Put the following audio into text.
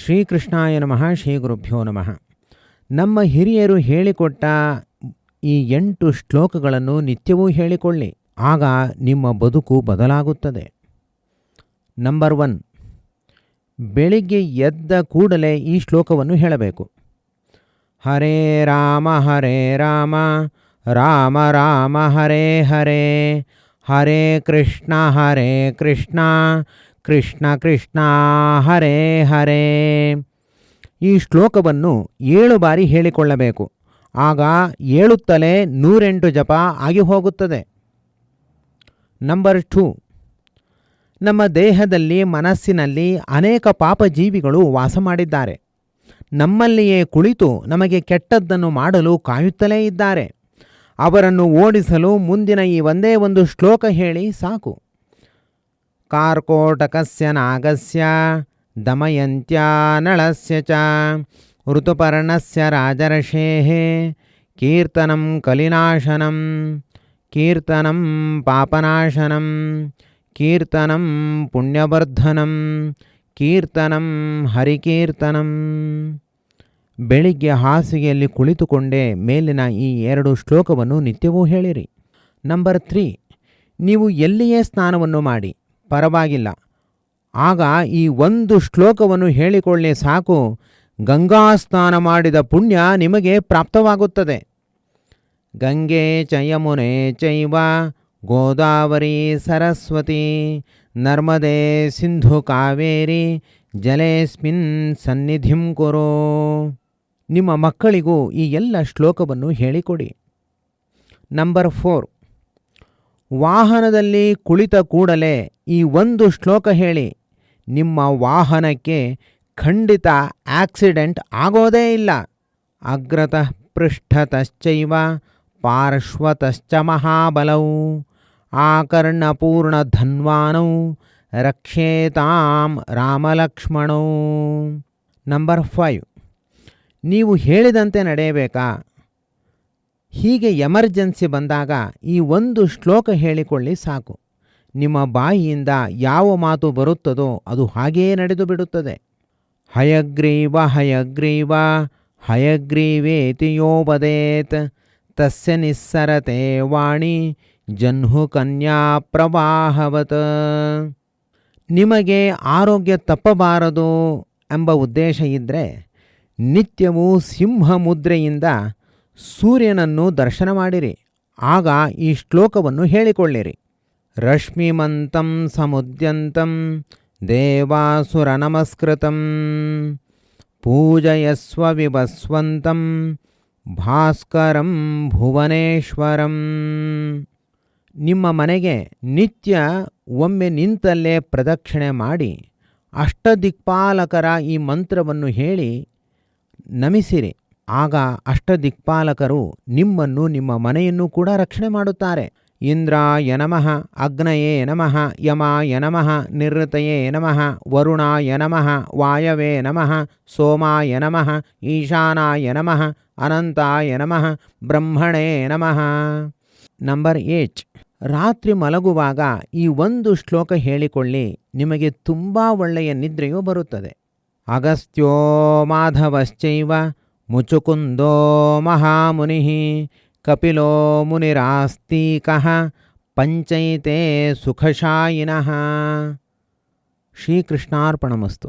ಶ್ರೀಕೃಷ್ಣಾಯ ನಮಃ. ಶ್ರೀ ಗುರುಭ್ಯೋ ನಮಃ. ನಮ್ಮ ಹಿರಿಯರು ಹೇಳಿಕೊಟ್ಟ ಈ 8 ಶ್ಲೋಕಗಳನ್ನು ನಿತ್ಯವೂ ಹೇಳಿಕೊಳ್ಳಿ, ಆಗ ನಿಮ್ಮ ಬದುಕು ಬದಲಾಗುತ್ತದೆ. ನಂಬರ್ 1, ಬೆಳಿಗ್ಗೆ ಎದ್ದ ಕೂಡಲೇ ಈ ಶ್ಲೋಕವನ್ನು ಹೇಳಬೇಕು. ಹರೇ ರಾಮ ರಾಮ ರಾಮ ಹರೇ ಹರೇ, ಹರೇ ಕೃಷ್ಣ ಕೃಷ್ಣ ಕೃಷ್ಣ ಹರೇ ಹರೇ. ಈ ಶ್ಲೋಕವನ್ನು 7 ಬಾರಿ ಹೇಳಿಕೊಳ್ಳಬೇಕು. ಆಗ ಏಳುತ್ತಲೇ 108 ಜಪ ಆಗಿ ಹೋಗುತ್ತದೆ. ನಂಬರ್ 2, ನಮ್ಮ ದೇಹದಲ್ಲಿ ಮನಸ್ಸಿನಲ್ಲಿ ಅನೇಕ ಪಾಪಜೀವಿಗಳು ವಾಸ ಮಾಡಿದ್ದಾರೆ. ನಮ್ಮಲ್ಲಿಯೇ ಕುಳಿತು ನಮಗೆ ಕೆಟ್ಟದ್ದನ್ನು ಮಾಡಲು ಕಾಯುತ್ತಲೇ ಇದ್ದಾರೆ. ಅವರನ್ನು ಓಡಿಸಲು ಮುಂದಿನ ಈ ಒಂದೇ ಒಂದು ಶ್ಲೋಕ ಹೇಳಿ ಸಾಕು. ಕಾರ್ಕೋಟಕಸ್ಯ ನಾಗಸ್ಯ ದಮಯಂತ್ಯಾ ನಳಸ್ಯ ಚ ಋತುಪರ್ಣಸ್ಯ ರಾಜರ್ಷೇಃ ಕೀರ್ತನಂ ಕಲಿನಾಶನಂ ಕೀರ್ತನಂ ಪಾಪನಾಶನಂ ಕೀರ್ತನಂ ಪುಣ್ಯವರ್ಧನಂ ಕೀರ್ತನಂ ಹರಿಕೀರ್ತನಂ. ಬೆಳಿಗ್ಗೆ ಹಾಸಿಗೆಯಲ್ಲಿ ಕುಳಿತುಕೊಂಡೇ ಮೇಲಿನ ಈ 2 ಶ್ಲೋಕವನ್ನು ನಿತ್ಯವೂ ಹೇಳಿರಿ. ನಂಬರ್ 3, ನೀವು ಎಲ್ಲಿಯೇ ಸ್ನಾನವನ್ನು ಮಾಡಿ ಪರವಾಗಿಲ್ಲ, ಆಗ ಈ ಒಂದು ಶ್ಲೋಕವನ್ನು ಹೇಳಿಕೊಳ್ಳಿ ಸಾಕು. ಗಂಗಾ ಸ್ನಾನ ಮಾಡಿದ ಪುಣ್ಯ ನಿಮಗೆ ಪ್ರಾಪ್ತವಾಗುತ್ತದೆ. ಗಂಗೆ ಚ ಯಮುನೆ ಚೈವ ಗೋದಾವರಿ ಸರಸ್ವತಿ ನರ್ಮದೆ ಸಿಂಧು ಕಾವೇರಿ ಜಲೇಸ್ಮಿನ್ ಸನ್ನಿಧಿಂ ಕುರು. ನಿಮ್ಮ ಮಕ್ಕಳಿಗೂ ಈ ಎಲ್ಲ ಶ್ಲೋಕವನ್ನು ಹೇಳಿಕೊಡಿ. ನಂಬರ್ 4, ವಾಹನದಲ್ಲಿ ಕುಳಿತ ಕೂಡಲೇ ಈ ಒಂದು ಶ್ಲೋಕ ಹೇಳಿ. ನಿಮ್ಮ ವಾಹನಕ್ಕೆ ಖಂಡಿತ ಆಕ್ಸಿಡೆಂಟ್ ಆಗೋದೇ ಇಲ್ಲ. ಅಗ್ರತಃ ಪೃಷ್ಠತಶ್ಚೈವ ಪಾರ್ಶ್ವತಶ್ಚ ಮಹಾಬಲೌ ಆಕರ್ಣಪೂರ್ಣ ಧನ್ವಾನೌ ರಕ್ಷೇತಾಂ ರಾಮಲಕ್ಷ್ಮಣೌ. ನಂಬರ್ 5, ನೀವು ಹೇಳಿದಂತೆ ನಡೆಯಬೇಕಾ? ಹೀಗೆ ಎಮರ್ಜೆನ್ಸಿ ಬಂದಾಗ ಈ ಒಂದು ಶ್ಲೋಕ ಹೇಳಿಕೊಳ್ಳಿ ಸಾಕು. ನಿಮ್ಮ ಬಾಯಿಯಿಂದ ಯಾವ ಮಾತು ಬರುತ್ತದೋ ಅದು ಹಾಗೆಯೇ ನಡೆದು ಬಿಡುತ್ತದೆ. ಹಯಗ್ರೀವ ಹಯಗ್ರೀವ ಹಯಗ್ರೀವೇತಿ ಯೋ ವದೇತ್ ತಸ್ಯ ನಿಸ್ಸರತೆ ವಾಣಿ ಜಹ್ನು ಕನ್ಯಾ ಪ್ರವಾಹವತ್. ನಿಮಗೆ ಆರೋಗ್ಯ ತಪ್ಪಬಾರದು ಎಂಬ ಉದ್ದೇಶ ಇದ್ದರೆ ನಿತ್ಯವೂ ಸಿಂಹ ಮುದ್ರೆಯಿಂದ ಸೂರ್ಯನನ್ನು ದರ್ಶನ ಮಾಡಿರಿ. ಆಗ ಈ ಶ್ಲೋಕವನ್ನು ಹೇಳಿಕೊಳ್ಳಿರಿ. ರಶ್ಮಿಮಂತಂ ಸಮುದ್ಯಂತಂ ದೇವಾಸುರ ನಮಸ್ಕೃತಂ ಪೂಜಯಸ್ವ ವಿಭಸ್ವಂತಂ ಭಾಸ್ಕರಂ ಭುವನೇಶ್ವರಂ. ನಿಮ್ಮ ಮನೆಗೆ ನಿತ್ಯ ಒಮ್ಮೆ ನಿಂತಲ್ಲೇ ಪ್ರದಕ್ಷಿಣೆ ಮಾಡಿ ಅಷ್ಟದಿಕ್ಪಾಲಕರ ಈ ಮಂತ್ರವನ್ನು ಹೇಳಿ ನಮಿಸಿರಿ. ಆಗ ಅಷ್ಟದಿಕ್ಪಾಲಕರು ನಿಮ್ಮನ್ನು ನಿಮ್ಮ ಮನೆಯನ್ನು ಕೂಡ ರಕ್ಷಣೆ ಮಾಡುತ್ತಾರೆ. ಇಂದ್ರಾಯ ನಮಃ, ಅಗ್ನಯೇ ನಮಃ, ಯಮಾಯ ನಮಃ, ನಿವೃತ್ತಯೇ ನಮಃ, ವರುಣಾಯ ನಮಃ, ವಾಯವೇ ನಮಃ, ಸೋಮಾಯ ನಮಃ, ಈಶಾನಾಯ ನಮಃ, ಅನಂತಾಯ ನಮಃ, ಬ್ರಹ್ಮಣೇ ನಮಃ. ನಂಬರ್ 8, ರಾತ್ರಿ ಮಲಗುವಾಗ ಈ ಒಂದು ಶ್ಲೋಕ ಹೇಳಿಕೊಳ್ಳಿ. ನಿಮಗೆ ತುಂಬ ಒಳ್ಳೆಯ ನಿದ್ರೆಯೂ ಬರುತ್ತದೆ. ಅಗಸ್ತ್ಯೋ ಮಾಧವಶ್ಚೈವ ಮುಚುಕುಂದೋ ಮಹಾಮುನಿಃ ಕಪಿಲೋ ಮುನಿರಾಸ್ತೀಕಃ ಪಂಚೈತೆ ಸುಖಶಾಯಿನಃ. ಶ್ರೀಕೃಷ್ಣಾರ್ಪಣಮಸ್ತು.